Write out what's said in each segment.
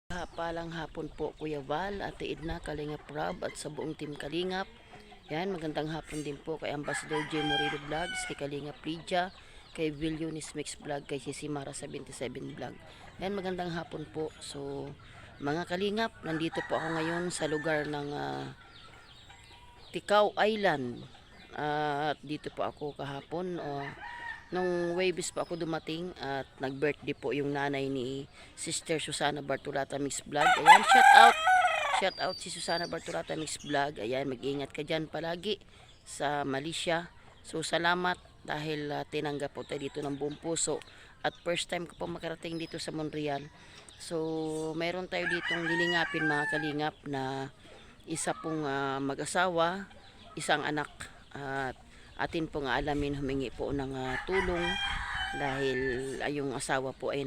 Palang hapon po Kuya Val, Ate Edna, Kalingap Rob at sa buong team Kalingap. Yan, magandang hapon din po kay Ambassador J. Morido Vlogs, kay Kalingap Lydia, kay Villonis Mix Vlog, kay Sisimara 77 Vlog. Yan, magandang hapon po. So, mga Kalingap, nandito po ako ngayon sa lugar ng Tikaw Island. At dito po ako kahapon. Nung Webis po ako dumating at nag-birthday po yung nanay ni Sister Susana Bartolata Mix Vlog. Ayan, shout out! Shout out si Susana Bartolata Mix Vlog. Ayan, mag-ingat ka dyan palagi sa Malaysia. So, salamat dahil tinanggap po tayo dito ng buong puso. At first time ko po makarating dito sa Montreal. So, mayroon tayo ditong lilingapin mga kalingap na isa pong mag-asawa, isang anak. At atin po nga alamin humingi po ng tulong dahil yung asawa po ay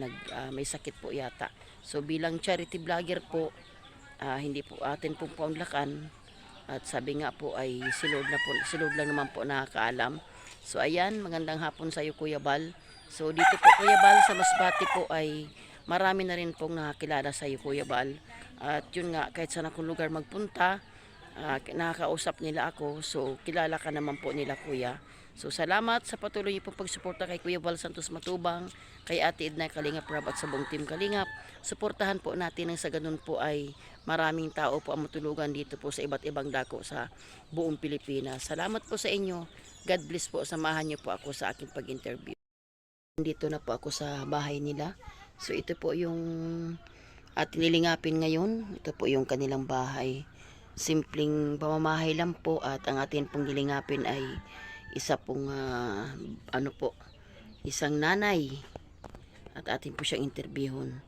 may sakit po yata. So bilang charity vlogger po, hindi po atin pong paunlakan at sabi nga po ay si Lord lang naman po nakakaalam. So ayan, magandang hapon sa iyo Kuya Bal. So dito po Kuya Bal sa Masbate po ay marami na rin pong nakakilala sa iyo Kuya Bal. At yun nga, kahit saan akong lugar magpunta, nakakausap nila ako. So kilala ka naman po nila Kuya. So salamat sa patuloy po pagsuporta kay Kuya Val Santos Matubang, kay Ate Edna Kalingap Rob at sa buong team Kalingap. Suportahan po natin nang sa ganun po ay maraming tao po ang matulugan dito po sa iba't ibang dako sa buong Pilipinas. Salamat po sa inyo. God bless po. Samahan niyo po ako sa aking pag-interview. Dito na po ako sa bahay nila. So ito po yung nilingapin ngayon. Ito po yung kanilang bahay. Simpleng pamamahay lang po at ang atin pong nilingapin ay isa pong isang nanay at atin po siyang interviewon.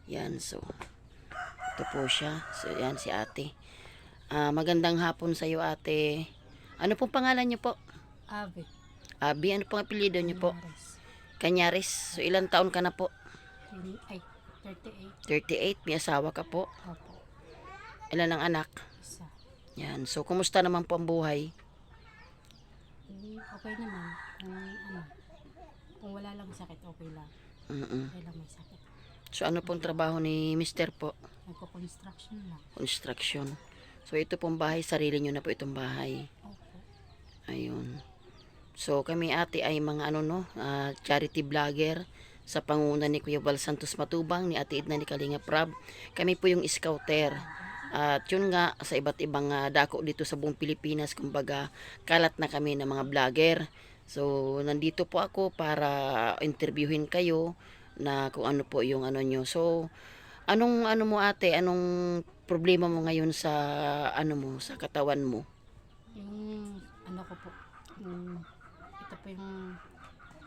Yan, so ito po siya. So yan si ate. Magandang hapon sa iyo ate. Ano pong pangalan niyo po? Abi. Abi, ano pong apelyido niyo po? Cañares. Canyares. So ilang taon ka na po? Ay, 38. 38. May asawa ka po? Opo. Ilan ang anak? Isa. Yan. So kumusta naman po ang buhay? Okay naman. Kung wala lang sakit, okay lang. Okay lang may sakit. So ano pong trabaho ni Mister po? Nagko-construction lang. Construction. So ito pong bahay, sarili nyo na po itong bahay. Opo. Ayun. So kami ate ay mga charity vlogger sa pangunguna ni Kuya Val Santos Matubang, ni Ate Edna ni Kalingap Rob. Kami po yung scouter. At yun nga, sa iba't ibang dako dito sa buong Pilipinas, kumbaga kalat na kami ng mga vlogger. So nandito po ako para interviewin kayo na kung ano po yung ano nyo. So anong mo ate, anong problema mo ngayon sa sa katawan mo? Yung ko po, ito po yung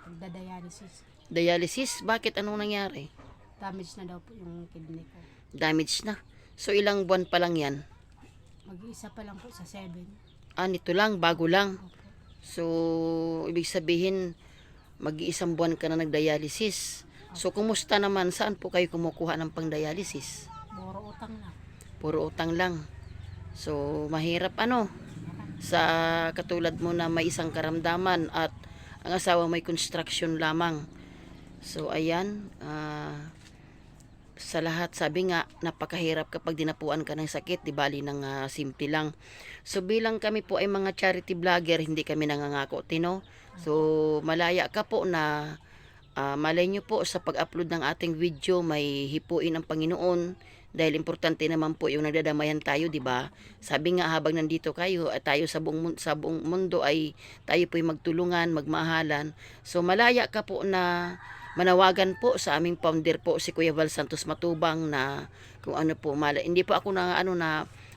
pagdadialysis. Dialysis? Bakit? Anong nangyari? Damage na daw po yung kidney ko. Damage na. So ilang buwan pa lang yan? Mag-iisa pa lang po sa 7. Nito lang, bago lang. Opo. So ibig sabihin mag-iisang buwan ka na nagdialysis. So kumusta naman? Saan po kayo kumukuha ng pang-dialysis? Puro utang lang. Puro utang lang. So mahirap sa katulad mo na may isang karamdaman at ang asawa may construction lamang. So ayan, sa lahat sabi nga napakahirap kapag dinapuan ka ng sakit, di bali ng simple lang. So bilang kami po ay mga charity vlogger, hindi kami nangangako tino. So malaya ka po na malay nyo po sa pag-upload ng ating video may hipuin ang Panginoon dahil importante naman po yung nagdadamayan tayo, di ba? Sabi nga habang nandito kayo at tayo sa buong mundo ay tayo po'y magtulungan, magmahalan. So malaya ka po na manawagan po sa aming founder po si Kuya Val Santos Matubang na kung ano po hindi po ako na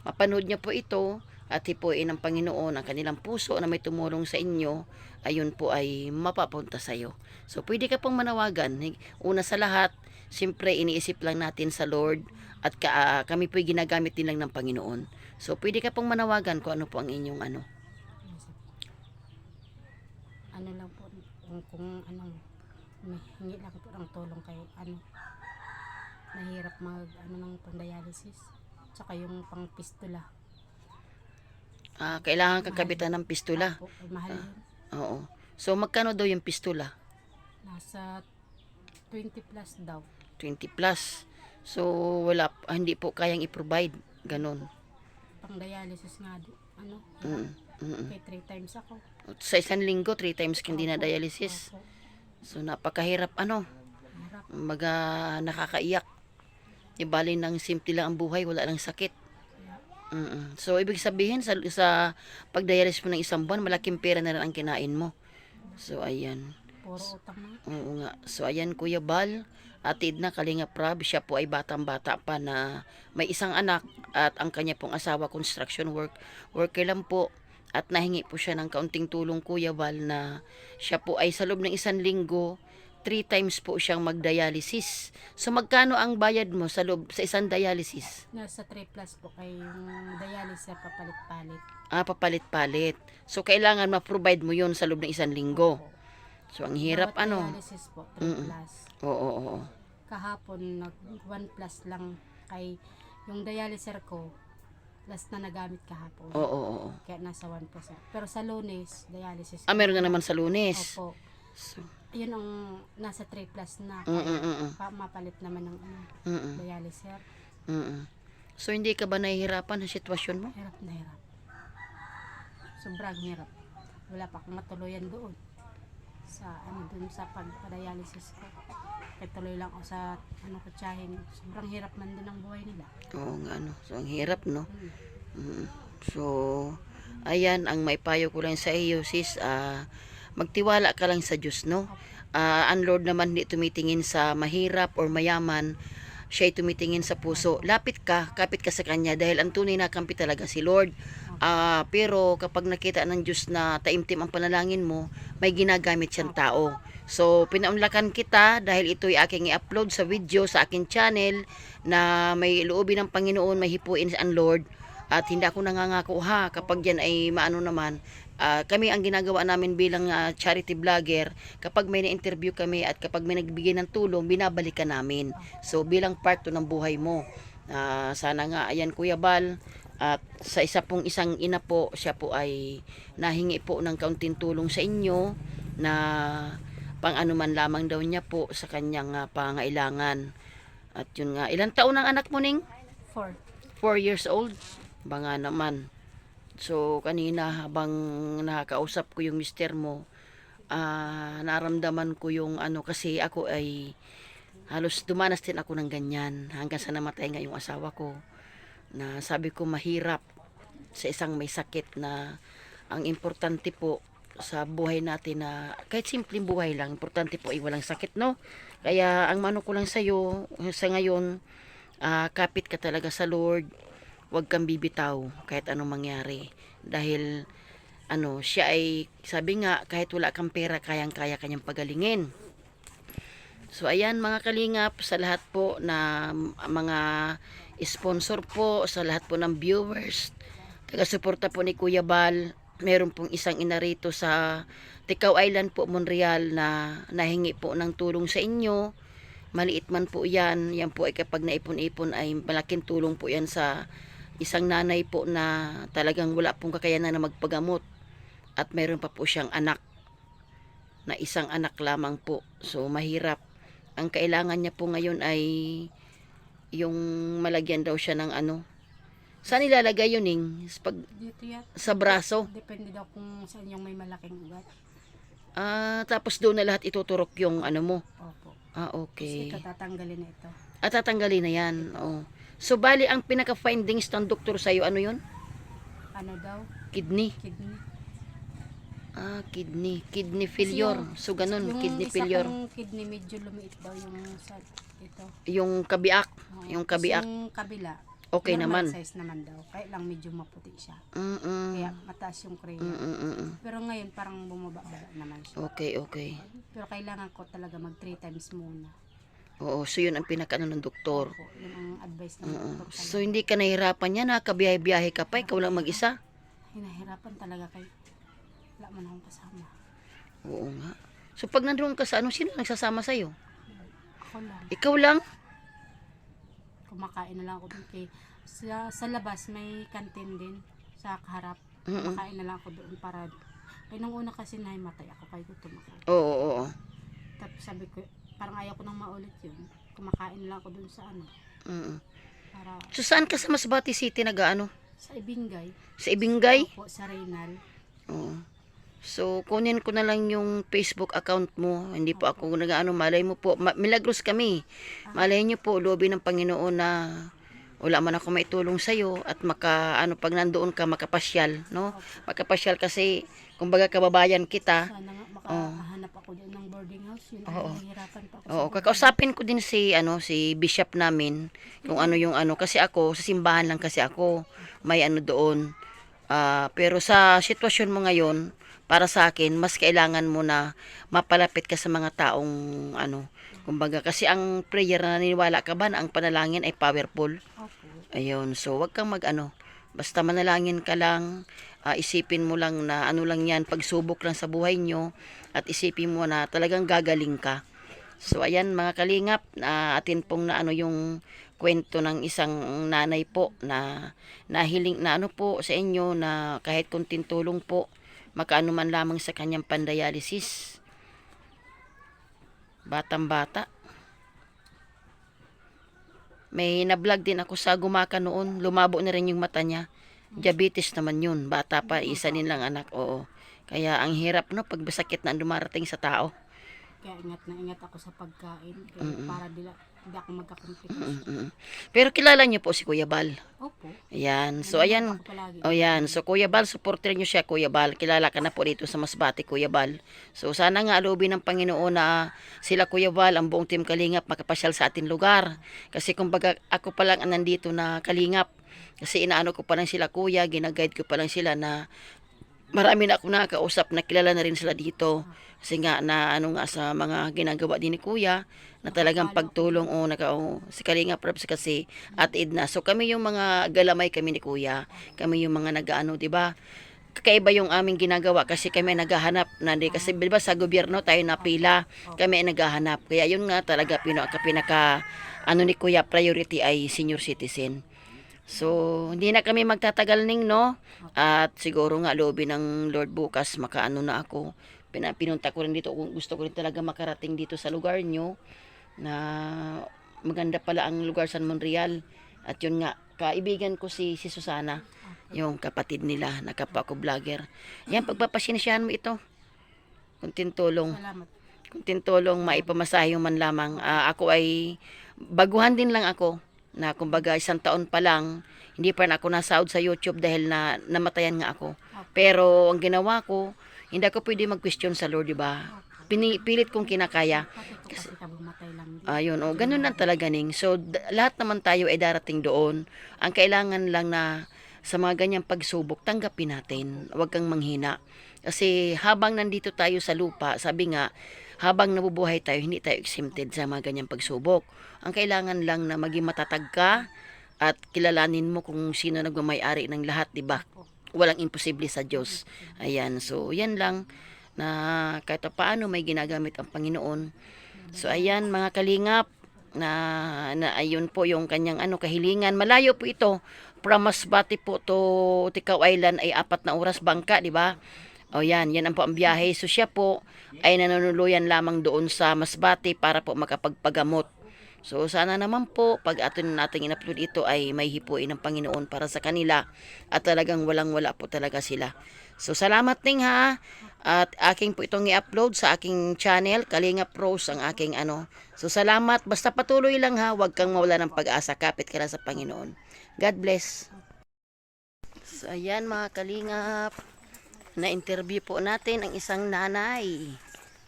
mapanood niya po ito at hipuin ng Panginoon ang kanilang puso na may tumulong sa inyo, ayun po ay mapapunta sa iyo. So pwede ka pong manawagan. Una sa lahat, siyempre iniisip lang natin sa Lord at kami po'y ginagamit din lang ng Panginoon. So pwede ka pong manawagan kung ano po ang inyong Ano lang po, kung hingi lang po ng tulong kay nahirap ng pang-dialysis tsaka yung pang-pistula. Kailangan kang kabitan ng pistula. Opo, mahal yun. Oo. So magkano daw yung pistula? Nasa 20 plus daw. 20 plus. So, hindi po kayang i-provide. Ganon. Pang dialysis nga ano, Mm, mm. kay 3 times ako. Sa isang linggo, 3 times kang Opo, dinadialysis. opo. So, napakahirap Hirap. Maga nakakaiyak. Ibali ng simple lang ang buhay, wala lang sakit. Kaya, So, ibig sabihin, sa pagdialysis mo ng isang buwan, malaking pera na rin ang kinain mo. So, ayan. puro utang na. Oo nga. So, ayan, Kuya Bal. Atid na Kalinga Prab. Siya po ay batang-bata pa na may isang anak at ang kanya pong asawa construction worker lang po. At nahingi po siya ng kaunting tulong, Kuya Bal, na siya po ay sa loob ng isang linggo, 3 times po siyang magdialysis. So, magkano ang bayad mo sa isang dialysis? Nasa 3 plus po kay yung dialysis papalit-palit. Papalit-palit. So, kailangan ma-provide mo yun sa loob ng isang linggo. Opo. So, ang hirap Bawat ano. dialysis po, 3 Mm-mm. plus. Oo. Kahapon, 1 plus lang kay yung dialyzer ko, last na nagamit kahapon. Oo. Kaya nasa 1 plus. Pero sa Lunes, dialysis. Meron na naman sa Lunes. Opo. So, Yun ang nasa 3 plus na. mm. Mapalit naman ng Mm. dialyzer. So, hindi ka ba nahihirapan sa sitwasyon mo? Hirap na hirap. Sobrang hirap. Wala pa akong matuluyan doon. Doon sa pagpa-dialysis ko. Kaya tuloy lang ako sa kutsahin. Sobrang hirap man din ang buhay nila. Oo nga, no. So, ang hirap, no? Hmm. So, ayan, ang may payo ko lang sa iyo, sis, magtiwala ka lang sa Diyos, no? Ang Lord naman hindi tumitingin sa mahirap or mayaman, siya ay tumitingin sa puso. Kapit ka sa Kanya dahil ang tunay na kampi talaga si Lord. Pero kapag nakita ng Diyos na taimtim ang panalangin mo, may ginagamit siyang tao. So, pinaunlakan kita dahil ito'y aking i-upload sa video sa akin channel na may loobin ng Panginoon, may hipuin ang Lord. At hindi ako nangangako kapag yan ay maano naman. Kami ang ginagawa namin bilang charity vlogger, kapag may na-interview kami at kapag may nagbigay ng tulong, binabalikan namin. So, bilang part to ng buhay mo. Sana nga, ayan Kuya Bal, at sa isang ina po, siya po ay nahingi po ng kaunting tulong sa inyo na pang anuman lamang daw niya po sa kanyang pangailangan. At yun nga, ilang taon ang anak mo, Ning? 4. 4 years old. Banga naman. So, kanina habang nakakausap ko yung mister mo, naramdaman ko yung kasi ako ay halos dumanas din ako ng ganyan hanggang sa namatay nga yung asawa ko, na sabi ko mahirap sa isang may sakit, na ang importante po sa buhay natin na kahit simpleng buhay lang, importante po ay walang sakit, no? Kaya ang mano ko lang sa'yo sa ngayon, kapit ka talaga sa Lord, huwag kang bibitaw kahit anong mangyari, dahil siya ay sabi nga kahit wala kang pera, kayang-kaya kanyang pagalingin. So ayan mga kalingap, sa lahat po na mga sponsor po, sa lahat po ng viewers, taga-suporta po ni Kuya Bal, meron pong isang ina rito sa Ticao Island po, Monreal, na nahingi po ng tulong sa inyo. Maliit man po yan po ay kapag naipon-ipon ay malaking tulong po yan sa isang nanay po na talagang wala pong kakayanan na magpagamot, at meron pa po siyang anak, na isang anak lamang po. So mahirap. Ang kailangan niya po ngayon ay yung malagyan daw siya ng saan ilalagay yun, Ning? Dito yan. Sa braso. Depende daw kung saan yung may malaking ugat. Tapos doon na lahat ituturok yung mo. Opo. Okay. Ito tatanggalin na ito. Tatanggalin na yan. Oh. So, bali, ang pinaka-findings ng doktor sa'yo, ano yun? Ano daw? Kidney. Kidney. Kidney. Kidney failure. So, ganun. Kidney failure. Yung kidney medyo lumiit daw yung sa ito. Yung kabiak. Oo. Yung kabiak. Yung kabila. Okay normal naman. size naman daw. Kaya lang medyo maputi siya. Mm-mm. Kaya mataas yung cream. Mm-mm. Pero ngayon parang bumaba-baba naman siya. Okay. Pero kailangan ko talaga mag 3 times muna. Oo, so yun ang pinaka ng doktor. Opo, yun ang advice ng doktor. So, hindi ka nahihirapan yan, kabiyahe-biyahe ka pa, ikaw lang mag-isa. Hinahirapan talaga kay wala man akong kasama. Oo nga. So, pag nandoon ka sa sino nagsasama sa'yo? Ako lang. Ikaw lang? Kumakain na lang ako doon kay sa labas may kantin din sa harap. Mm-mm. Kumakain na lang ako doon para nung una kasi nahimatay ako kay gutom ako. Oo. Tapos sabi ko parang ayaw ko nang maulit yun. Kumakain na lang ako doon sa Mm. para So saan ka sa Masbate City nag-ano? sa Ibingay. Sa Ibingay? Opo, sa Reynal. Oo. So, kunin ko na lang yung Facebook account mo. Hindi po ako nag-ano, malay mo po. Milagros kami. Malay niyo po, loobin ng Panginoon na wala man ako maitulong sa'yo at pag nandoon ka, makapasyal, no? Makapasyal kasi, kumbaga kababayan kita. Sana nga makahanap ako dyan ng boarding house. Yun Oo. ang nahihirapan pa ako Oo, sa kakausapin ko din si bishop namin kung ano yung ano kasi ako sa simbahan lang kasi ako may ano doon. Pero sa sitwasyon mo ngayon, para sa akin, mas kailangan mo na mapalapit ka sa mga taong ano, kumbaga kasi ang prayer na naniniwala ka ba na ang panalangin ay powerful? Opo. Ayun, so wag kang mag-ano, basta manalangin ka lang, isipin mo lang na ano lang yan, pagsubok lang sa buhay nyo, at isipin mo na talagang gagaling ka. So ayan mga kalingap, atin pong na ano yung kwento ng isang nanay po na nahiling na ano po sa inyo na kahit kunting tulong po, makaano man lamang sa kanyang pandialysis. Batang bata. May na-vlog din ako sa gumaka noon. Lumabo na rin yung mata niya. Diabetes naman yun. Bata pa, isa din lang anak. Oo. Kaya ang hirap no, pag sakit na dumarating sa tao. Kaya ingat na ingat ako sa pagkain. Kaya para di ako magkakomplikasyon. Mm. Pero kilala niyo po si Kuya Bal. Opo. Ayan. So, Nanonood ayan. ako palagi. O, yan. So, Kuya Bal, supporter niyo siya, Kuya Bal. Kilala ka na po dito sa Masbate, Kuya Bal. So, sana nga alubin ng Panginoon na sila, Kuya Bal, ang buong team Kalingap, makapasyal sa ating lugar. Kasi, kumbaga, ako pa lang ang nandito na Kalingap. Kasi, inaano ko pa lang sila, Kuya. Ginaguide ko pa lang sila na marami na ako nakakausap na kilala na rin sila dito. Kasi nga na ano nga sa mga ginagawa din ni Kuya na talagang pagtulong si Kalinga Prabs kasi at Edna. So kami yung mga galamay kami ni Kuya. Kami yung mga nagaano, 'di ba? Kakaiba yung aming ginagawa kasi kami naghahanap na di kasi 'di ba sa gobyerno tayo napila. Kami ay naghahanap. Kaya yun nga talaga pinaka ano ni Kuya priority ay senior citizen. So, hindi na kami magtatagal ning, no? At siguro nga loobin ng Lord bukas makaano na ako. Pinunta ko rin dito kung gusto ko rin talaga makarating dito sa lugar nyo na maganda pala ang lugar San Monreal. At yun nga, kaibigan ko si Susana, yung kapatid nila, na kapwa ko vlogger. Yan, pagpapasensyahan mo ito. Kunting tulong. Salamat. Kunting tulong, maipamasahe man lamang. Ako ay, baguhan din lang ako na kumbaga 1 taon pa lang, hindi pa rin ako nasahod sa YouTube dahil na namatayan nga ako. Pero ang ginawa ko, hindi ako pwede mag-question sa Lord, di ba? Pinipilit kong kinakaya. Pati ko kasi bumatay lang din. Ayun, ganun lang talaga ning. So, lahat naman tayo ay darating doon. Ang kailangan lang na sa mga ganyang pagsubok, tanggapin natin. Huwag kang manghina. Kasi habang nandito tayo sa lupa, sabi nga, habang nabubuhay tayo, hindi tayo exempted sa mga ganyang pagsubok. Ang kailangan lang na maging matatag ka at kilalanin mo kung sino nagmamay-ari ng lahat, di ba? Walang imposible sa Diyos. Ayan, so yan lang na kahit paano may ginagamit ang Panginoon. So ayan mga kalingap, na ayun po yung kanyang kahilingan. Malayo po ito. From Masbate po to Tikaw Island ay 4 na oras bangka, di ba? O yan ang po ang biyahe. So siya po ay nanunuluyan lamang doon sa Masbate para po makapagpagamot. So sana naman po pag nating in-upload ito ay may hipuin ng Panginoon para sa kanila at talagang walang-wala po talaga sila. So salamat ning ha. At aking po itong i-upload sa aking channel, Kalinga Pros ang aking So salamat, basta patuloy lang ha, huwag kang mawala ng pag-asa, kapit ka lang sa Panginoon. God bless. So ayan mga Kalingap, na-interview po natin ang isang nanay,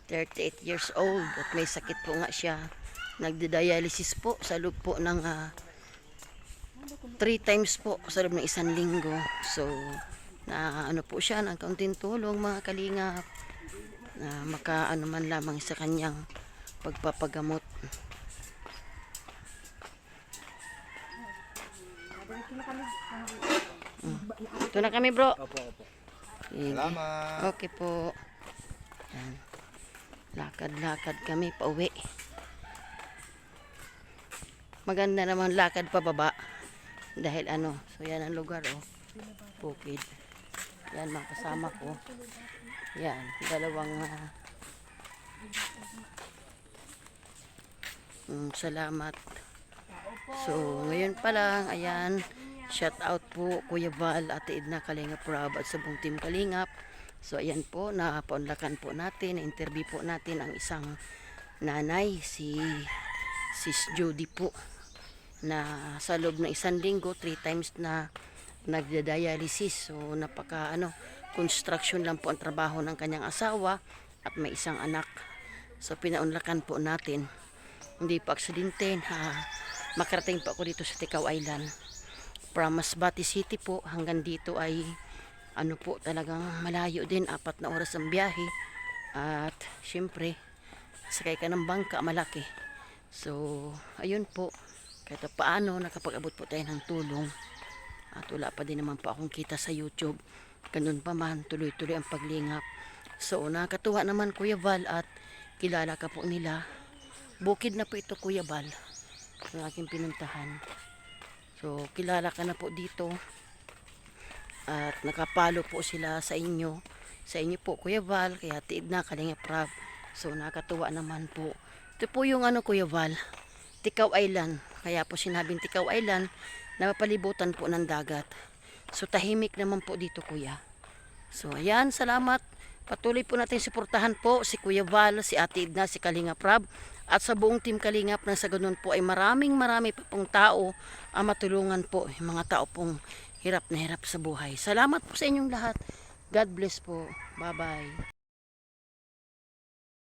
38 years old at may sakit po nga siya. Nagdi-dialysis po sa loob po ng 3 times po sa loob ng 1 linggo. So, na po siya ng kaunting tulong mga Kalingap na makaano man lamang sa kanyang pagpapagamot. Ito na kami bro. Opo. Sige. Salamat. Okay po. Yan. Lakad-lakad kami pauwi. Maganda naman lakad pa baba. Dahil so yan ang lugar bukid. Yan mga kasama ko. Yan, dalawang salamat. So, ngayon pa lang, ayan, shout out po Kuya Val, Ate Edna, Kalingap Rob at sa buong team Kalingap. So, ayan po, napaunlakan po natin, na-interview po natin ang isang nanay, si Sis Judy po, na sa loob ng isang linggo, 3 times na nagda-dialysis. So, construction lang po ang trabaho ng kanyang asawa at may isang anak. So, pinaunlakan po natin. Hindi pa aksidente, makarating po ako dito sa Tikaw Island. From Masbate City po hanggang dito ay po talagang malayo din, 4 na oras ang biyahe. At syempre, sakay ka ng bangka, malaki. So, ayun po. Kahit paano, nakapag-abot po tayo ng tulong. At wala pa din naman po akong kita sa YouTube. Ganun pa man, tuloy-tuloy ang paglingap. So, nakakatuwa naman Kuya Val at kilala ka po nila. Bukid na po ito Kuya Val, ang aking pinuntahan. So, kilala ka na po dito. At nakapalo po sila sa inyo. Sa inyo po Kuya Val, kaya tiid na Kalingap Rob. So, nakakatuwa naman po. Ito po yung Kuya Val, Tikaw Island. Kaya po sinabing Tikaw Island, napapalibutan po ng dagat. So, tahimik naman po dito Kuya. So, ayan, salamat. Patuloy po natin suportahan po si Kuya Val, si Ate Edna, si Kalingap Rob. At sa buong team Kalingap na sa ganun po ay marami pa pong tao ang matulungan po. Yung mga tao pong hirap na hirap sa buhay. Salamat po sa inyong lahat. God bless po. Bye-bye.